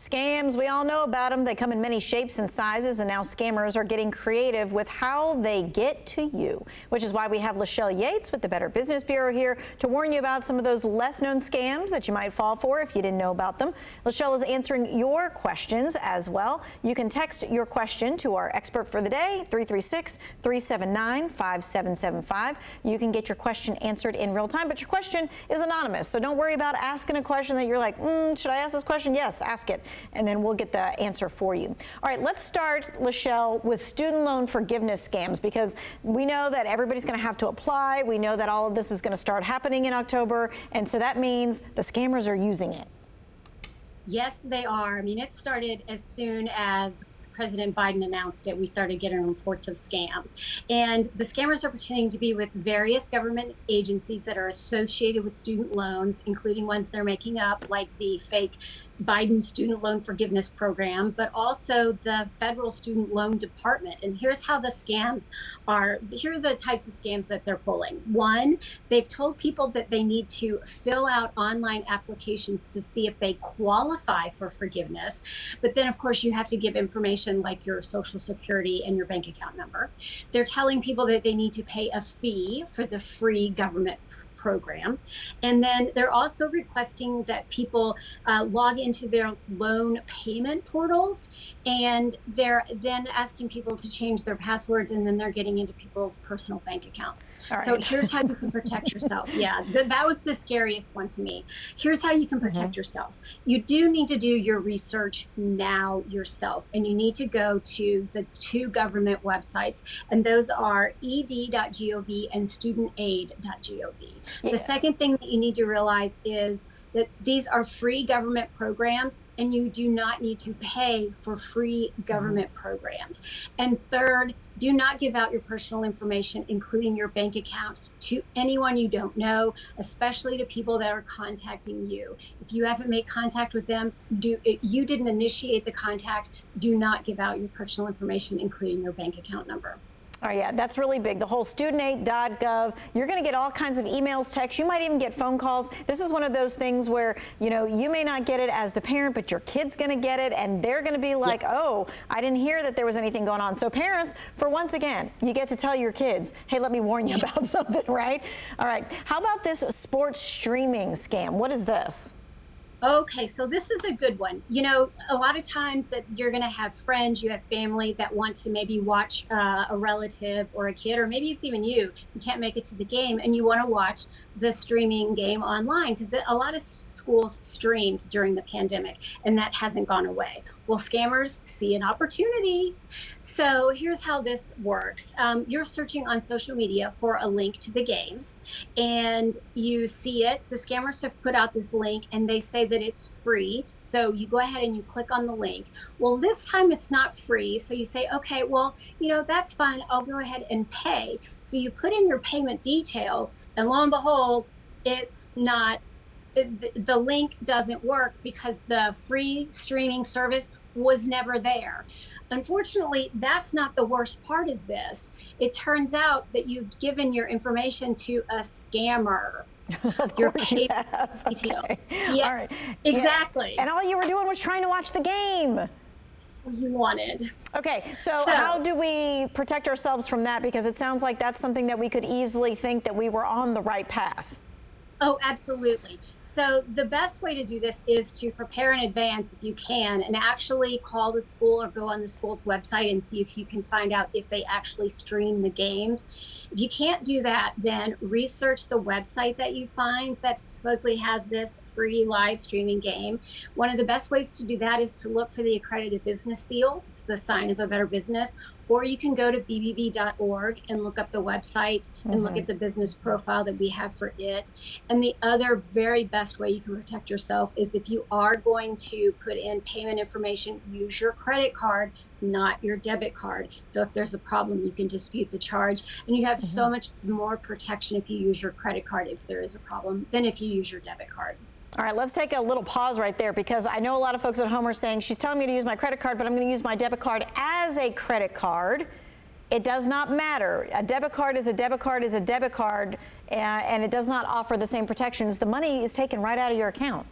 Scams, we all know about them. They come in many shapes and sizes, and now scammers are getting creative with how they get to you, which is why we have Lachelle Yates with the Better Business Bureau here to warn you about some of those less-known scams that you might fall for if you didn't know about them. Lachelle is answering your questions as well. You can text your question to our expert for the day, 336-379-5775. You can get your question answered in real time, but your question is anonymous, so don't worry about asking a question that you're like, should I ask this question? Yes, ask it, and then we'll get the answer for you. All right, let's start, Lachelle, with student loan forgiveness scams, because we know that everybody's going to have to apply. We know that all of this is going to start happening in October, and so that means the scammers are using it. Yes, they are. I mean, it started as soon as President Biden announced it. We started getting reports of scams, and the scammers are pretending to be with various government agencies that are associated with student loans, including ones they're making up, like the fake Biden student loan forgiveness program, but also the federal student loan department. And here's how the scams are. Here are the types of scams that they're pulling. One, they've told people that they need to fill out online applications to see if they qualify for forgiveness. But then, of course, you have to give information like your social security and your bank account number. They're telling people that they need to pay a fee for the free government program. And then they're also requesting that people log into their loan payment portals, and they're then asking people to change their passwords, and then they're getting into people's personal bank accounts. Right. So here's how you can protect yourself. Yeah, that was the scariest one to me. Here's how you can protect yourself. You do need to do your research now yourself, and you need to go to the two government websites, and those are ed.gov and studentaid.gov. Yeah. The second thing that you need to realize is that these are free government programs, and you do not need to pay for free government programs. And third, do not give out your personal information, including your bank account, to anyone you don't know, especially to people that are contacting you. If you haven't made contact with them, you didn't initiate the contact, do not give out your personal information, including your bank account number. Oh, yeah, that's really big. The whole studentaid.gov, you're going to get all kinds of emails, texts. You might even get phone calls. This is one of those things where, you know, you may not get it as the parent, but your kid's going to get it, and they're going to be like, oh, I didn't hear that there was anything going on. So parents, for once again, you get to tell your kids, hey, let me warn you about something, right? All right. How about this sports streaming scam? What is this? Okay, so this is a good one. You know, a lot of times that you're going to have friends, you have family that want to maybe watch a relative or a kid, or maybe it's even you can't make it to the game and you want to watch the streaming game online, because a lot of schools streamed during the pandemic and that hasn't gone away. Well, scammers see an opportunity. So here's how this works. You're searching on social media for a link to the game, and you see it. The scammers have put out this link and they say that it's free. So you go ahead and you click on the link. Well, this time it's not free. So you say, okay, well, you know, that's fine. I'll go ahead and pay. So you put in your payment details, and lo and behold, it's not, the link doesn't work because the free streaming service was never there. Unfortunately, that's not the worst part of this. It turns out that you've given your information to a scammer. Your payment detail. Okay. Yeah, all right. Exactly. Yeah. And all you were doing was trying to watch the game. You wanted. Okay, so how do we protect ourselves from that? Because it sounds like that's something that we could easily think that we were on the right path. Oh, absolutely. So the best way to do this is to prepare in advance if you can, and actually call the school or go on the school's website and see if you can find out if they actually stream the games. If you can't do that, then research the website that you find that supposedly has this free live streaming game. One of the best ways to do that is to look for the accredited business seal. It's the sign of a better business. Or you can go to bbb.org and look up the website and look at the business profile that we have for it. And the other very best way you can protect yourself is if you are going to put in payment information, use your credit card, not your debit card. So if there's a problem, you can dispute the charge. And you have so much more protection if you use your credit card if there is a problem than if you use your debit card. All right, let's take a little pause right there, because I know a lot of folks at home are saying, she's telling me to use my credit card, but I'm going to use my debit card as a credit card. It does not matter. A debit card is a debit card is a debit card, and it does not offer the same protections. The money is taken right out of your account.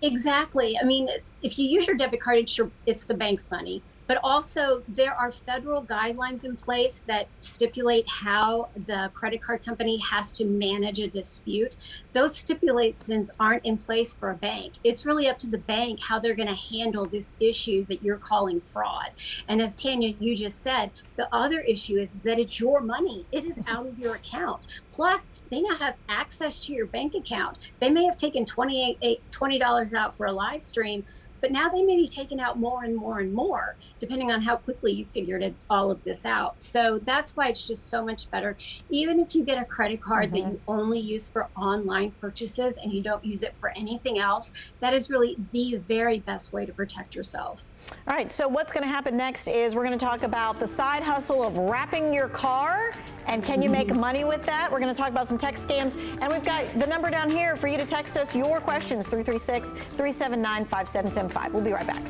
Exactly. I mean, if you use your debit card, it's the bank's money. But also, there are federal guidelines in place that stipulate how the credit card company has to manage a dispute. Those stipulations aren't in place for a bank. It's really up to the bank how they're going to handle this issue that you're calling fraud. And as Tanya, you just said, the other issue is that it's your money, it is out of your account. Plus, they now have access to your bank account. They may have taken $20 out for a live stream, but now they may be taking out more and more and more, depending on how quickly you figured all of this out. So that's why it's just so much better. Even if you get a credit card that you only use for online purchases and you don't use it for anything else, that is really the very best way to protect yourself. All right, so what's going to happen next is we're going to talk about the side hustle of wrapping your car, and can you make money with that? We're going to talk about some text scams, and we've got the number down here for you to text us your questions, 336-379-5775. We'll be right back.